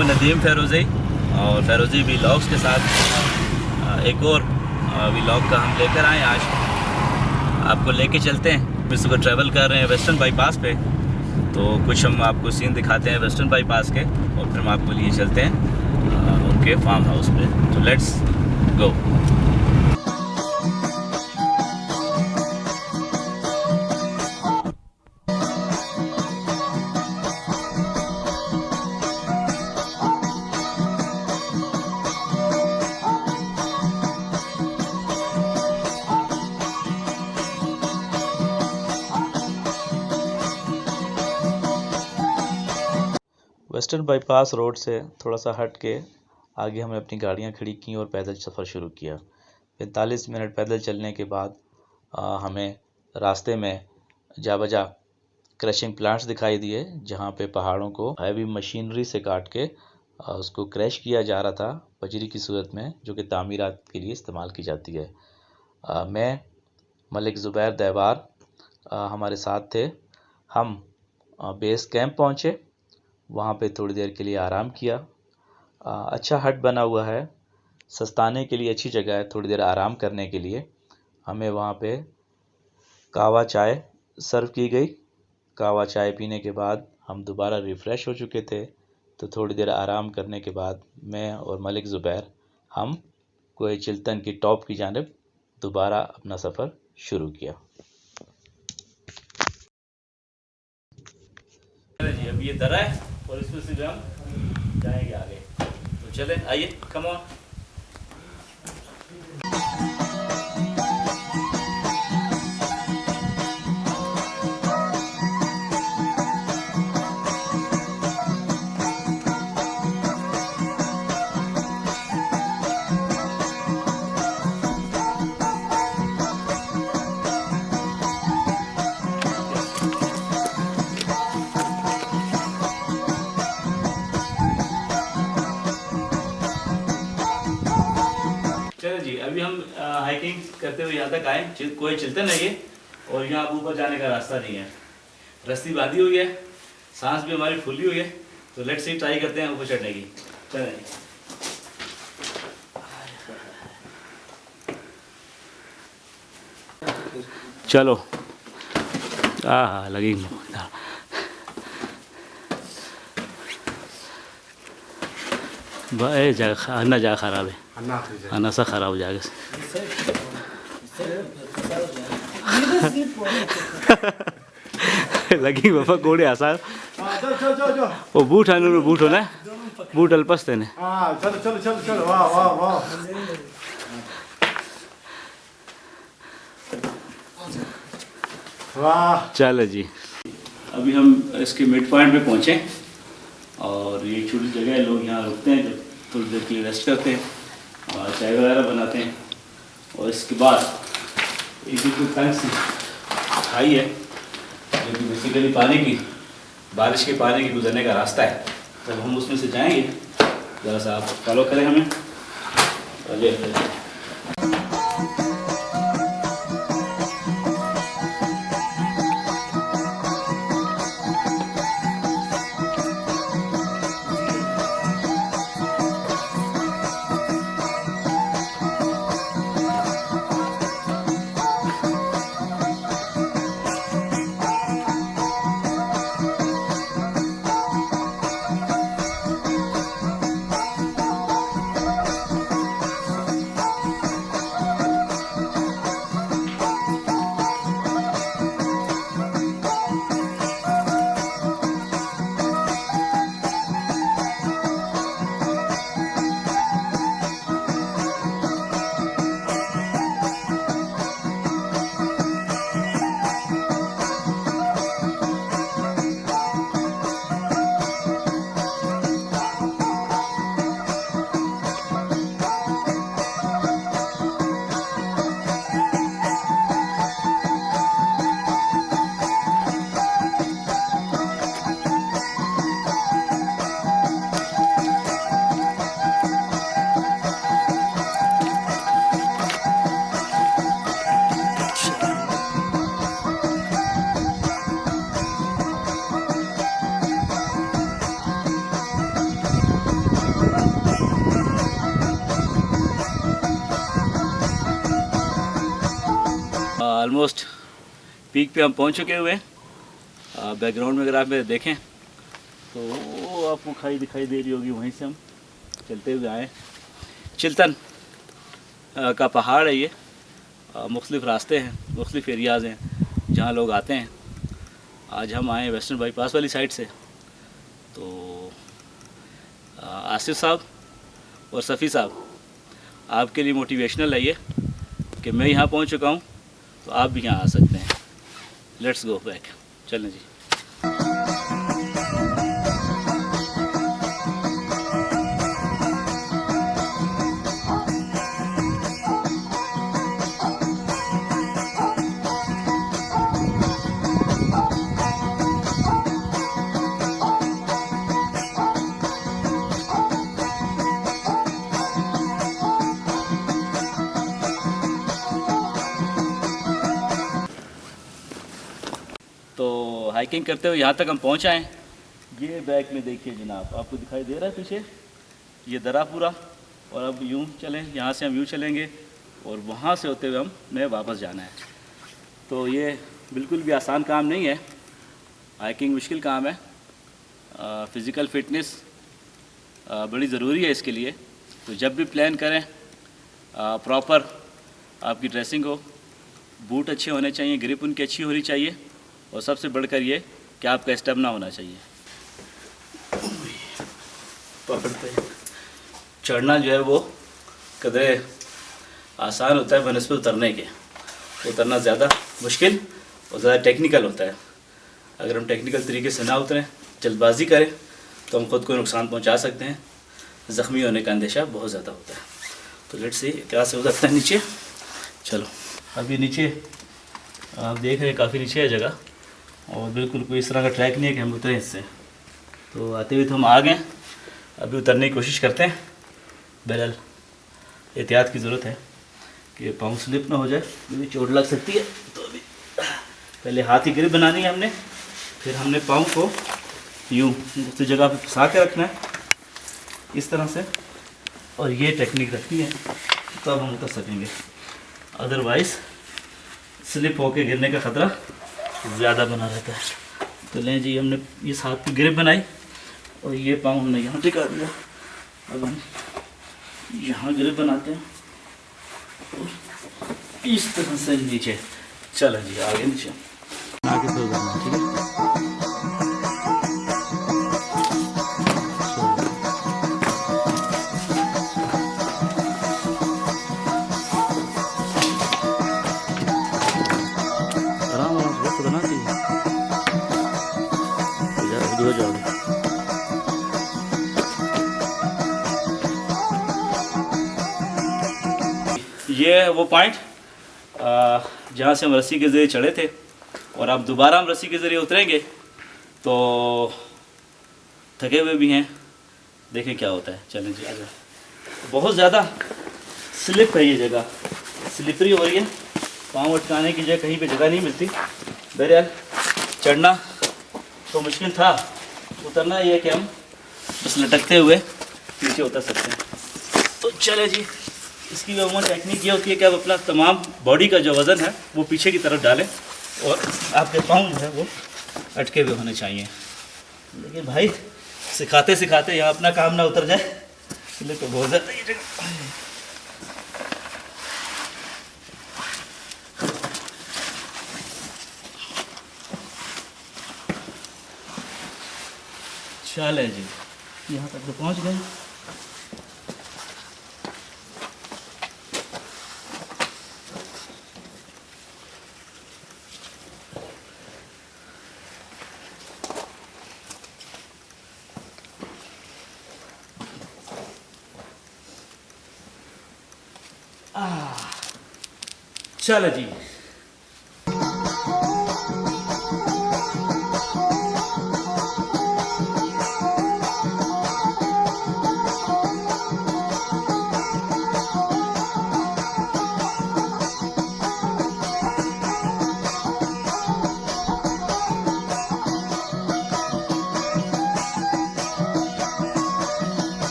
हूँ नदीम फ़ैरोज़ी और फ़ैरोज़ी व्लॉग्स के साथ एक और व्लॉग का हम लेकर आए। आज आपको लेके चलते हैं, इस वक्त ट्रैवल कर रहे हैं वेस्टर्न बाईपास पे, तो कुछ हम आपको सीन दिखाते हैं वेस्टर्न बाईपास के और फिर हम आपको लिए चलते हैं उनके फार्म हाउस पे। तो let's go. Western bypass road से थोड़ा सा हट के आगे हमने अपनी गाड़ियाँ खड़ी की और पैदल सफ़र शुरू किया। 45 मिनट पैदल चलने के बाद हमें रास्ते में जा बजा क्रशिंग प्लांट्स दिखाई दिए, जहाँ पे पहाड़ों को हैवी मशीनरी से काट के उसको क्रैश किया जा रहा था बजरी की सूरत में, जो कि तामीरात के लिए इस्तेमाल की जाती है। मैं मलिक ज़ुबैर देवार हमारे साथ थे। हम बेस कैंप पहुँचे, वहाँ पे थोड़ी देर के लिए आराम किया। अच्छा हट बना हुआ है, सस्ताने के लिए अच्छी जगह है थोड़ी देर आराम करने के लिए। हमें वहाँ पे कावा चाय सर्व की गई। कावा चाय पीने के बाद हम दोबारा रिफ़्रेश हो चुके थे, तो थोड़ी देर आराम करने के बाद मैं और मलिक ज़ुबैर हम कोहे चिल्तन की टॉप की जानिब दोबारा अपना सफ़र शुरू किया। जी अब ये दरा है और इसमें से हम जाएंगे आगे, तो चलें, आइए, कम ऑन। चलो जी, अभी हम हाइकिंग करते हुए यहाँ तक आए। कोहे चिल्तन है ये, और यहाँ अब ऊपर जाने का रास्ता नहीं है, रस्सी बांधी हुई है, सांस भी हमारी फूली हुई है। तो लेट्स सी, ट्राई करते हैं ऊपर चढ़ने की। चलें जी। चलो, लगी भाई जगह अन्ना जगह खराब है, अन्ना सा खराब हो जाएगा। लगी बाबा कोड़े आसार वो बूट आने में बूट होना बूट अल्पस तेने। चलो चलो चलो चलो, वाह वाह वाह, वाह। चलो जी, अभी हम इसके मिड पॉइंट पे पहुँचे और ये छोटी जगह है, लोग यहाँ रुकते हैं, जब थोड़ी देर के लिए रेस्ट करते हैं और चाय वगैरह बनाते हैं। और इसके बाद एक टैंक से खाई है, जो कि बेसिकली पानी की, बारिश के पानी के गुजरने का रास्ता है। तब हम उसमें से जाएंगे, ज़रा सा आप फॉलो करें हमें। ऑलमोस्ट पीक पे हम पहुंच चुके हुए हैं। बैकग्राउंड में अगर आप मेरे देखें तो आपको खाई दिखाई दे रही होगी, वहीं से हम चलते हुए आए। चिल्तन का पहाड़ है ये। मुख्तलिफ़ रास्ते हैं, मुख्तलिफ़ एरियाज़ हैं जहाँ लोग आते हैं। आज हम आए वेस्टर्न बाईपास वाली साइड से। तो आसिफ साहब और सफ़ी साहब, आपके लिए मोटिवेशनल है ये कि मैं यहाँ पहुँच चुका हूँ तो आप भी यहाँ आ सकते हैं। लेट्स गो बैक, चलें जी। तो हाइकिंग करते हुए यहाँ तक हम पहुँच आए। ये बैक में देखिए जनाब, आपको दिखाई दे रहा है पीछे ये दरा पूरा। और अब यूँ चलें, यहाँ से हम यूँ चलेंगे और वहाँ से होते हुए हमें वापस जाना है। तो ये बिल्कुल भी आसान काम नहीं है, हाइकिंग मुश्किल काम है। फ़िज़िकल फ़िटनेस बड़ी ज़रूरी है इसके लिए। तो जब भी प्लान करें प्रॉपर आपकी ड्रेसिंग हो, बूट अच्छे होने चाहिए, ग्रिप उनकी अच्छी होनी चाहिए, और सबसे बढ़कर ये कि आपका स्टेमिना होना चाहिए। पकड़ते चढ़ना जो है वो कदरे आसान होता है बनस्पत उतरने के। उतरना ज़्यादा मुश्किल और ज़्यादा टेक्निकल होता है। अगर हम टेक्निकल तरीके से ना उतरें, जल्दबाजी करें, तो हम ख़ुद को नुकसान पहुंचा सकते हैं। ज़ख्मी होने का अंदेशा बहुत ज़्यादा होता है। तो लेट्स सी क्या से हो सकता है नीचे। चलो, अभी नीचे आप देख रहे हैं काफ़ी नीचे है जगह, और बिल्कुल कोई इस तरह का ट्रैक नहीं है कि हम उतरें इससे। तो आते हुए तो हम आ गए, अभी उतरने की कोशिश करते हैं। बहरहाल एहतियात की ज़रूरत है कि पाँव स्लिप ना हो जाए, क्योंकि चोट लग सकती है। तो अभी पहले हाथ की ग्रिप बनानी है हमने, फिर हमने पाँव को यूँ दूसरी जगह पर फंसा के रखना है इस तरह से, और ये टेक्निक रखनी है तब हम उतर सकेंगे। अदरवाइज़ स्लिप होके गिरने का ख़तरा ज़्यादा बना रहता है। तो लें जी, हमने इस हाथ की ग्रिप बनाई और ये पाँव हमने यहाँ टिका दिया। अब हम यहाँ ग्रिप बनाते हैं और इस तरह से नीचे। चलो जी, आगे नीचे आगे से उतरना, ठीक है। आराम आराम से बस उतरना चाहिए, हो जाओगे। ये है वो पॉइंट जहाँ से हम रस्सी के ज़रिए चढ़े थे, और अब दोबारा हम रस्सी के ज़रिए उतरेंगे तो थके हुए भी हैं। देखें क्या होता है। चलें जी आगे। बहुत ज़्यादा स्लिप है ये जगह, स्लिपरी हो रही है, पाँव अटकाने की जगह कहीं पे जगह नहीं मिलती। बहरहाल चढ़ना तो मुश्किल था, उतरना ये है कि हम बस लटकते हुए नीचे उतर सकते हैं। तो चले जी, इसकी अमूमन टेक्निक ये होती है कि आप अपना तमाम बॉडी का जो वज़न है वो पीछे की तरफ डालें और आपके पाँव जो है वो अटके हुए होने चाहिए। लेकिन भाई सिखाते सिखाते यहाँ अपना काम ना उतर जाए, इसलिए तो बहुत ज़्यादा ये जगह। चले जी, यहाँ तक तो पहुँच गए। चलो जी,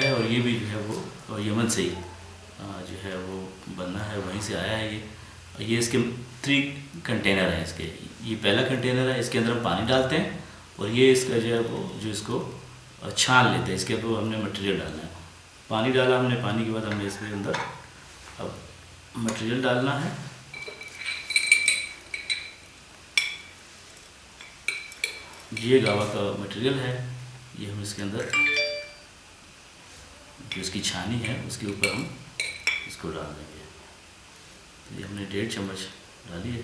है और ये भी जो है वो यमन से ही जो है वो बनना है, वहीं से आया है ये इसके 3 कंटेनर हैं इसके। ये पहला कंटेनर है, इसके अंदर हम पानी डालते हैं और ये इसका जो है वो जो इसको छान लेते हैं। इसके ऊपर हमने मटेरियल डालना है। पानी डाला हमने, पानी के बाद हमने इसके अंदर अब मटेरियल डालना है। ये गावा का मटेरियल है, ये हम इसके अंदर जो इसकी छानी है उसके ऊपर हम इसको डाल देंगे। तो ये हमने 1.5 चम्मच डाली है,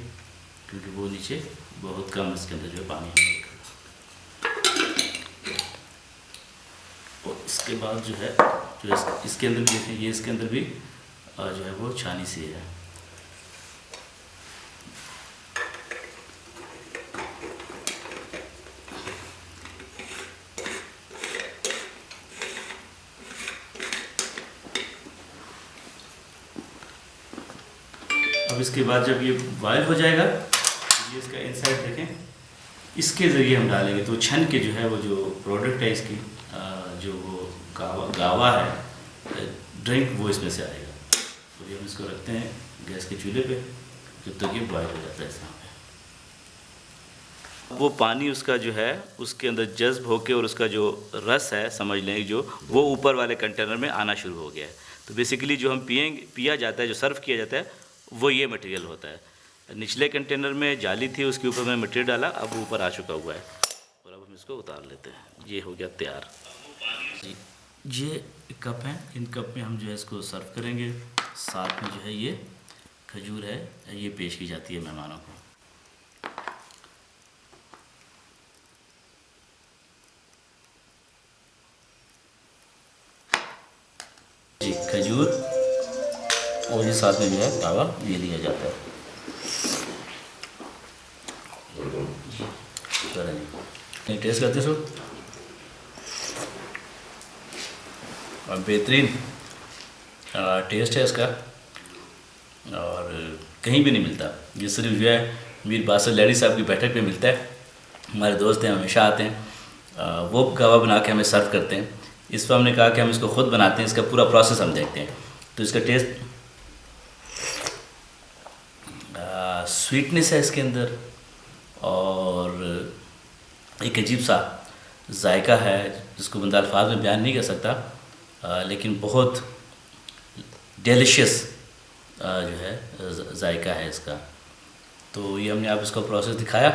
क्योंकि वो नीचे बहुत कम इसके अंदर जो है पानी है। और इसके बाद जो है जो इसके अंदर भी देखें, ये इसके अंदर भी जो है वो छानी सी है। अब इसके बाद जब ये बॉयल हो जाएगा, ये इसका इनसाइड देखें, इसके ज़रिए हम डालेंगे तो छन के जो है वो जो प्रोडक्ट है इसकी जो वो गावा है ड्रिंक, वो इसमें से आएगा। तो ये हम इसको रखते हैं गैस के चूल्हे पे जब तक ये बॉयल हो जाता है। इस पे वो पानी उसका जो है उसके अंदर जज्ब होके और उसका जो रस है समझ लें जो वो ऊपर वाले कंटेनर में आना शुरू हो गया है। तो बेसिकली जो हम पिया जाता है, जो सर्व किया जाता है, वो ये मटेरियल होता है। निचले कंटेनर में जाली थी, उसके ऊपर मैंने मटेरियल डाला, अब वो ऊपर आ चुका हुआ है और अब हम इसको उतार लेते हैं। ये हो गया तैयार। ये कप हैं, इन कप में हम जो है इसको सर्व करेंगे। साथ में जो है ये खजूर है, ये पेश की जाती है मेहमानों को। जी खजूर और ये साथ में जो है गावा ये दिया जाता है। नहीं टेस्ट करते सो और बेहतरीन टेस्ट है इसका और कहीं भी नहीं मिलता। ये सिर्फ जो है मीर बासर लहरी साहब की बैठक पे मिलता है। हमारे दोस्त हैं, हमेशा आते हैं, वो गावा बना के हमें सर्व करते हैं। इस पर हमने कहा कि हम इसको ख़ुद बनाते हैं, इसका पूरा प्रोसेस हम देखते हैं। तो इसका टेस्ट स्वीटनेस है इसके अंदर और एक अजीब सा जायका है जिसको बंदा अल्फाज में बयान नहीं कर सकता, लेकिन बहुत डिलीशियस जो है जायका है इसका। तो ये हमने आप इसका प्रोसेस दिखाया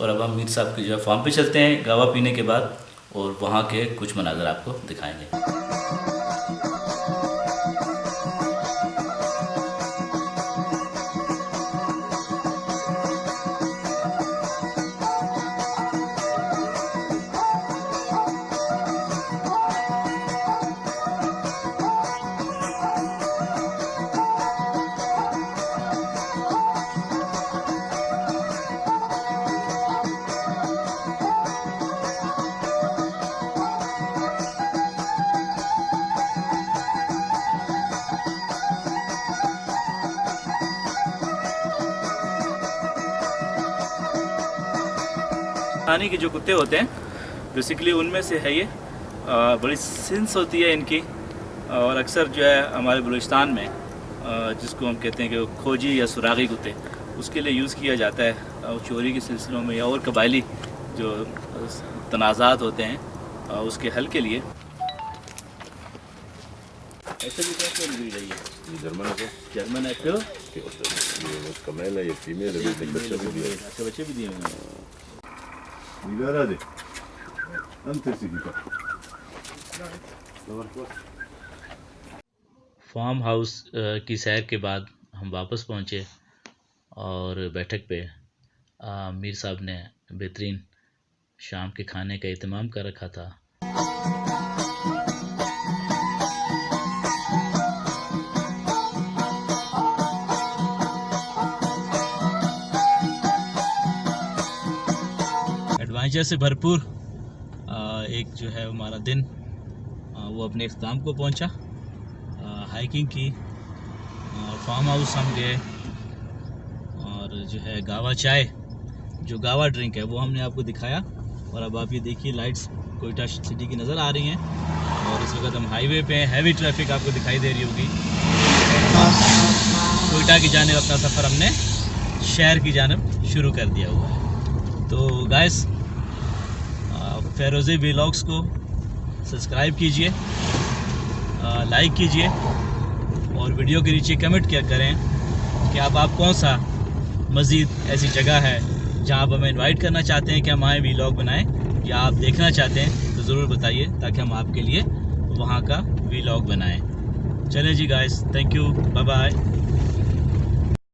और अब हम मीर साहब के जो है फार्म पे चलते हैं गावा पीने के बाद और वहाँ के कुछ मनाज़र आपको दिखाएंगे। पानी के जो कुत्ते होते हैं बेसिकली उनमें से है ये। बड़ी सेंस होती है इनकी और अक्सर जो है हमारे बलूचिस्तान में जिसको हम कहते हैं कि खोजी या सुरागी कुत्ते, उसके लिए यूज़ किया जाता है चोरी के सिलसिलों में या और कबायली जो तनाज़ात होते हैं उसके हल के लिए। ऐसे भी कैसे ब्रीड है ये? जर्मन है क्यों? उसका मेल है, ये फीमेल है, बच्चे भी दिए। अच्छा बच्चे भी दिए हुए हैं। फार्म हाउस की सैर के बाद हम वापस पहुंचे और बैठक पे मीर साहब ने बेहतरीन शाम के खाने का एहतमाम कर रखा था। एडवेंचर से भरपूर एक जो है हमारा दिन वो अपने इख्तिताम को पहुंचा। हाइकिंग की, फार्म हाउस हम गए और जो है गावा चाय, जो गावा ड्रिंक है वो हमने आपको दिखाया। और अब आप ये देखिए लाइट्स कोयटा सिटी की नज़र आ रही हैं। और इस वक्त हम हाईवे पे हैं। हैवी ट्रैफिक आपको दिखाई दे रही होगी। कोयटा की जानिब अपना सफ़र हमने शहर की जानिब शुरू कर दिया हुआ है। तो गाइस, फेरोज़ी व्लॉग्स को सब्सक्राइब कीजिए, लाइक कीजिए और वीडियो के नीचे कमेंट क्या करें कि आप कौन सा मज़ीद ऐसी जगह है जहां आप हमें इनवाइट करना चाहते हैं कि हम आए व्लॉग बनाएं, या आप देखना चाहते हैं तो ज़रूर बताइए ताकि हम आपके लिए वहां का व्लॉग बनाएं। चलें जी guys, thank you, bye bye.